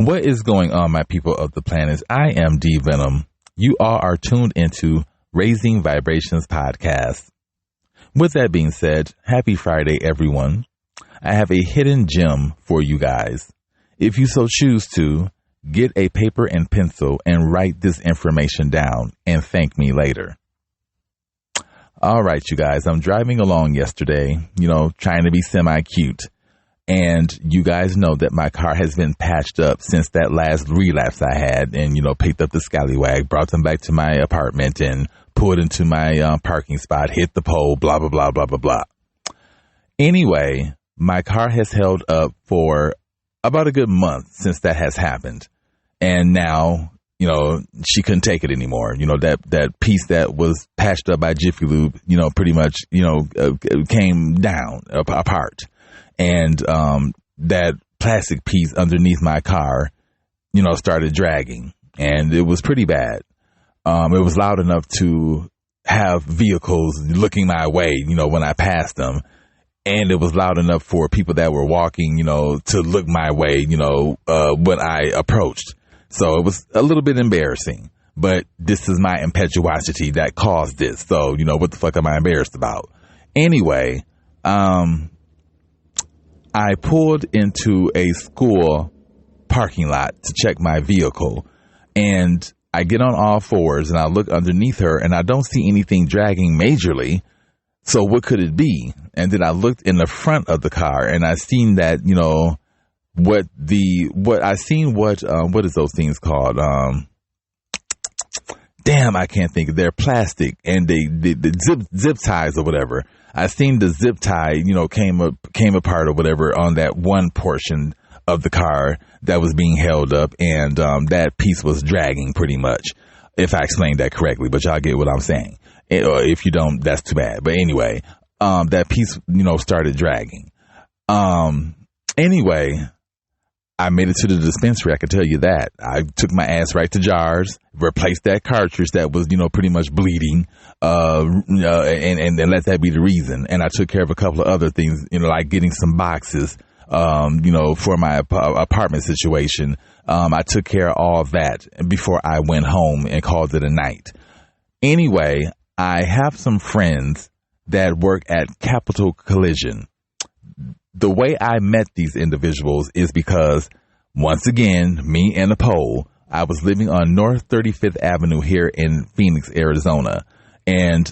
What is going on, my people of the planet? I am D Venom. You all are tuned into Raising Vibrations podcast. With that being said, happy Friday, everyone. I have a hidden gem for you guys. If you so choose to, get a paper and pencil and write this information down and thank me later. All right, you guys, I'm driving along yesterday, trying to be semi-cute. And you guys know that my car has been patched up since that last relapse I had and, picked up the scallywag, brought them back to my apartment and pulled into my parking spot, hit the pole, blah, blah, blah, blah, blah, blah. Anyway, my car has held up for about a good month since that has happened. And now, she couldn't take it anymore. That piece that was patched up by Jiffy Lube, pretty much, came down apart. And that plastic piece underneath my car, started dragging. And it was pretty bad. It was loud enough to have vehicles looking my way, when I passed them. And it was loud enough for people that were walking, to look my way, when I approached. So it was a little bit embarrassing. But this is my impetuosity that caused this. So, what the fuck am I embarrassed about? Anyway, I pulled into a school parking lot to check my vehicle, and I get on all fours and I look underneath her and I don't see anything dragging majorly. So what could it be? And then I looked in the front of the car and I seen that, what is those things called? Damn, I can't think. They're plastic and the zip ties or whatever. I seen the zip tie, came apart or whatever on that one portion of the car that was being held up, and that piece was dragging pretty much, if I explained that correctly, but y'all get what I'm saying. Or if you don't, that's too bad. But anyway, that piece, started dragging. Anyway, I made it to the dispensary. I can tell you that. I took my ass right to jars, replaced that cartridge that was, pretty much bleeding, and let that be the reason. And I took care of a couple of other things, like getting some boxes, for my apartment situation. I took care of all of that before I went home and called it a night. Anyway, I have some friends that work at Capital Collision. The way I met these individuals is because, once again, me and a pole, I was living on North 35th Avenue here in Phoenix, Arizona. And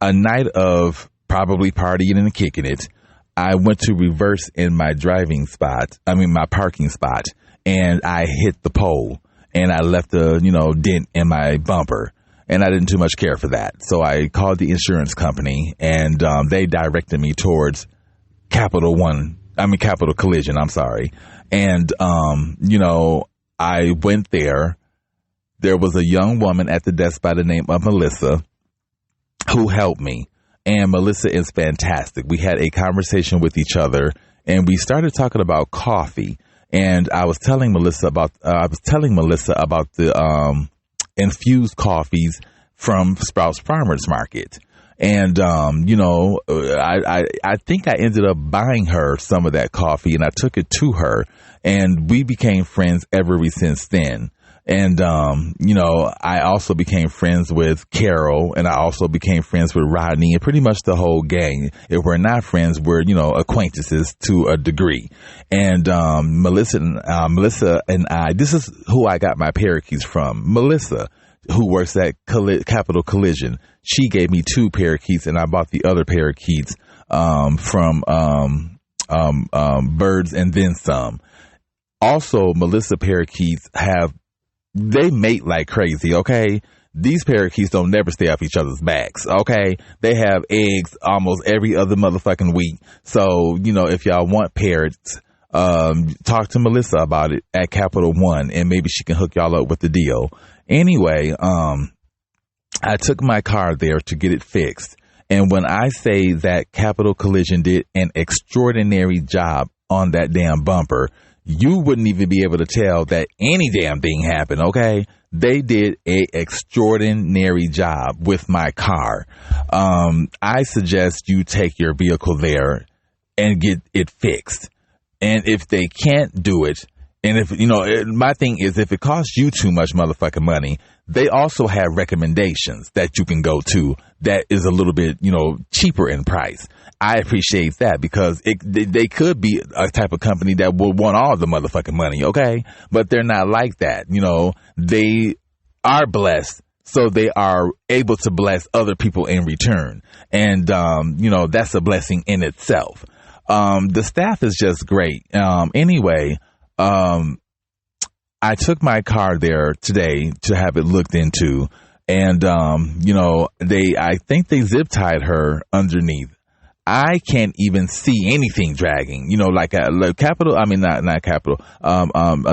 a night of probably partying and kicking it, I went to reverse in my my parking spot, and I hit the pole. And I left a, dent in my bumper. And I didn't too much care for that. So I called the insurance company, and they directed me towards Capital Collision, I'm sorry. And, I went there. There was a young woman at the desk by the name of Melissa who helped me. And Melissa is fantastic. We had a conversation with each other and we started talking about coffee. And I was telling Melissa about the, infused coffees from Sprouts Farmers Market. And, I think I ended up buying her some of that coffee and I took it to her and we became friends ever since then. And, I also became friends with Carol and I also became friends with Rodney and pretty much the whole gang. If we're not friends, we're, acquaintances to a degree. And, Melissa and I, this is who I got my parakeets from. Melissa, who works at Capital Collision. She gave me 2 parakeets and I bought the other parakeets, from, Birds and Then Some. Also, Melissa parakeets they mate like crazy, okay? These parakeets don't never stay off each other's backs, okay? They have eggs almost every other motherfucking week. So, if y'all want parrots, talk to Melissa about it at Capital One and maybe she can hook y'all up with the deal. Anyway, I took my car there to get it fixed. And when I say that Capital Collision did an extraordinary job on that damn bumper, you wouldn't even be able to tell that any damn thing happened, okay? They did a extraordinary job with my car. I suggest you take your vehicle there and get it fixed. And if they can't do it, And if, you know, my thing is, if it costs you too much motherfucking money, they also have recommendations that you can go to that is a little bit, you know, cheaper in price. I appreciate that because they could be a type of company that will want all the motherfucking money, okay? But they're not like that. You know, they are blessed, so they are able to bless other people in return. And, you know, that's a blessing in itself. The staff is just great. Anyway, I took my car there today to have it looked into, and, you know, I think they zip tied her underneath. I can't even see anything dragging, you know, like Capital. I mean, not Capital.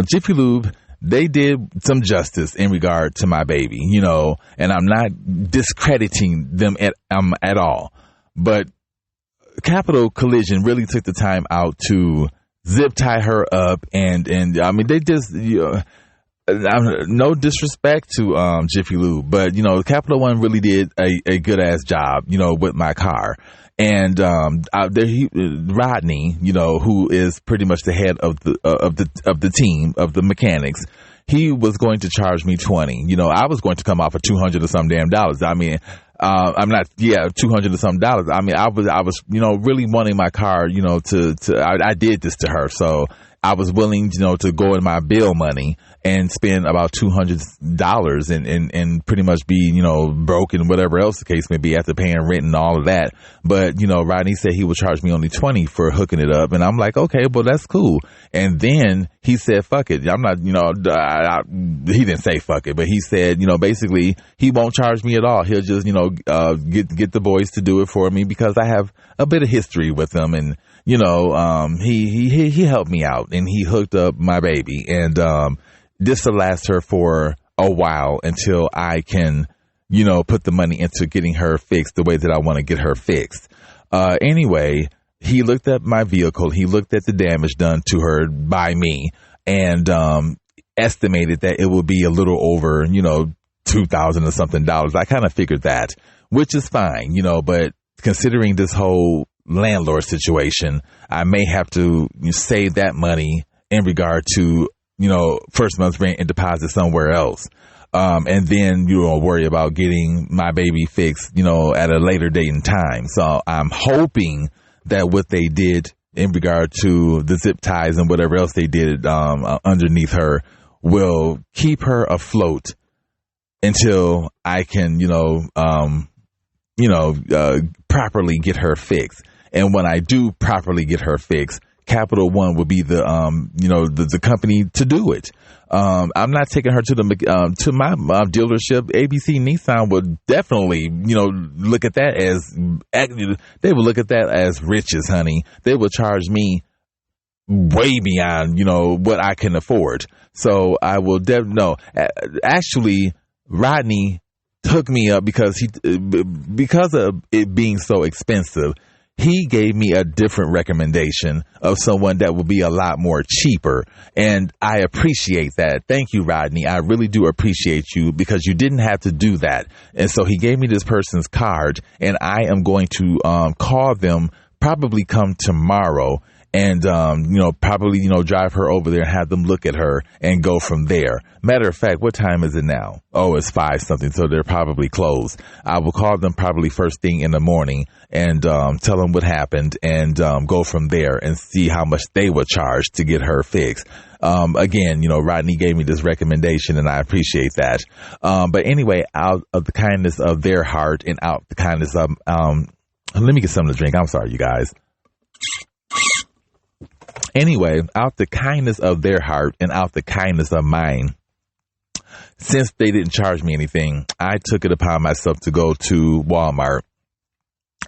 Jiffy Lube, they did some justice in regard to my baby, you know, and I'm not discrediting them at all, but Capital Collision really took the time out to zip tie her up, and I mean, they just, you know, no disrespect to Jiffy Lube, but, you know, Capital One really did a good ass job, you know, with my car. And Rodney, you know, who is pretty much the head of the team of the mechanics, he was going to charge me $20. You know, I was going to come off of $200 or some damn dollars. I mean, $200 or some dollars. I mean, I was, you know, really wanting my car, you know, I did this to her, so I was willing, you know, to go in my bill money and spend about $200 and pretty much be, you know, broke and whatever else the case may be after paying rent and all of that. But, you know, Rodney said he would charge me only $20 for hooking it up. And I'm like, okay, well, that's cool. And then he said, fuck it. I'm not, you know, he didn't say fuck it, but he said, you know, basically he won't charge me at all. He'll just, you know, get the boys to do it for me because I have a bit of history with them. And, you know, he helped me out and he hooked up my baby. And, this will last her for a while until I can, you know, put the money into getting her fixed the way that I want to get her fixed. Anyway, he looked at my vehicle. He looked at the damage done to her by me and estimated that it would be a little over, you know, $2,000 or something dollars. I kind of figured that, which is fine, you know, but considering this whole landlord situation, I may have to save that money in regard to, you know, first month's rent and deposit somewhere else. And then you don't worry about getting my baby fixed, you know, at a later date and time. So I'm hoping that what they did in regard to the zip ties and whatever else they did underneath her will keep her afloat until I can, properly get her fixed. And when I do properly get her fixed, Capital One will be the company to do it. I'm not taking her to my dealership. ABC Nissan would definitely, look at that they would look at that as riches, honey. They will charge me way beyond, what I can afford. So I will actually, Rodney hooked me up because of it being so expensive. He gave me a different recommendation of someone that will be a lot more cheaper. And I appreciate that. Thank you, Rodney. I really do appreciate you because you didn't have to do that. And so he gave me this person's card and I am going to call them probably come tomorrow and, probably, drive her over there and have them look at her and go from there. Matter of fact, what time is it now? Oh, it's 5 something. So they're probably closed. I will call them probably first thing in the morning and, tell them what happened and, go from there and see how much they would charge to get her fixed. Again, Rodney gave me this recommendation and I appreciate that. But anyway, out of the kindness of their heart and out the kindness of, let me get something to drink. I'm sorry, you guys. Anyway, out the kindness of their heart and out the kindness of mine, since they didn't charge me anything, I took it upon myself to go to Walmart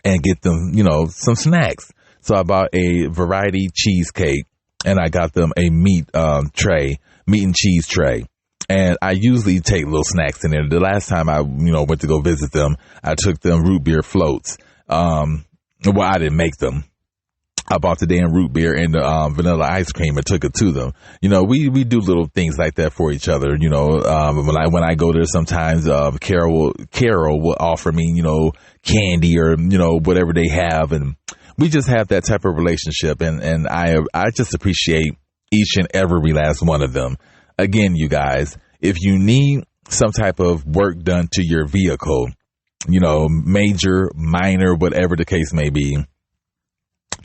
and get them, some snacks. So I bought a variety cheesecake and I got them a meat and cheese tray. And I usually take little snacks in there. The last time I, went to go visit them, I took them root beer floats. Well, I didn't make them. I bought the damn root beer and the vanilla ice cream and took it to them. We do little things like that for each other. When I go there, sometimes Carol will offer me, candy or whatever they have, and we just have that type of relationship. And I just appreciate each and every last one of them. Again, you guys, if you need some type of work done to your vehicle, major, minor, whatever the case may be,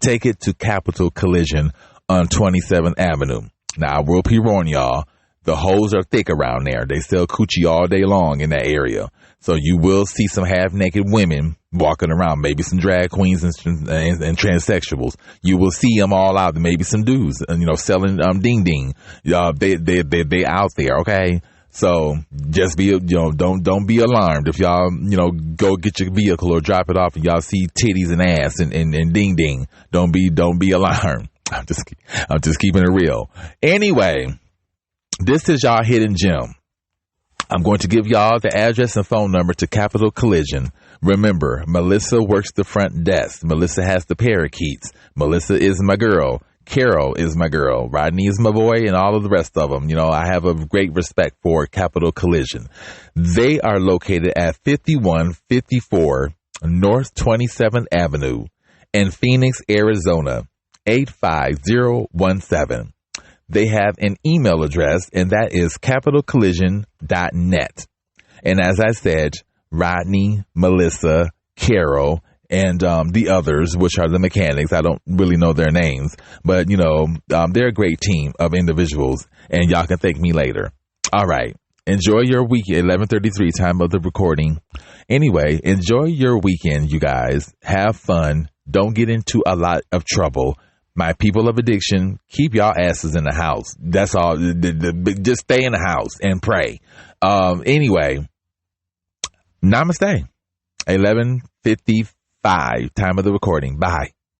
take it to Capital Collision on 27th Avenue. Now, I will pre-warn y'all, the hoes are thick around there. They sell coochie all day long in that area. So you will see some half-naked women walking around, maybe some drag queens and transsexuals. You will see them all out. Maybe some dudes, selling ding ding. They out there, okay? So just be, don't be alarmed if y'all, go get your vehicle or drop it off and y'all see titties and ass and ding ding. Don't be alarmed. I'm just keeping it real. Anyway, this is y'all hidden gem. I'm going to give y'all the address and phone number to Capital Collision. Remember, Melissa works the front desk. Melissa has the parakeets. Melissa is my girl. Carol is my girl. Rodney is my boy, and all of the rest of them. I have a great respect for Capital Collision. They are located at 5154 North 27th Avenue in Phoenix, Arizona, 85017. They have an email address, and that is capitalcollision.net. And as I said, Rodney, Melissa, Carol, and the others, which are the mechanics. I don't really know their names, but, they're a great team of individuals, and y'all can thank me later. All right. Enjoy your weekend, 11:33 time of the recording. Anyway, enjoy your weekend, you guys. Have fun. Don't get into a lot of trouble. My people of addiction, keep y'all asses in the house. That's all. Just stay in the house and pray. Anyway, namaste. 11:55 time of the recording. Bye.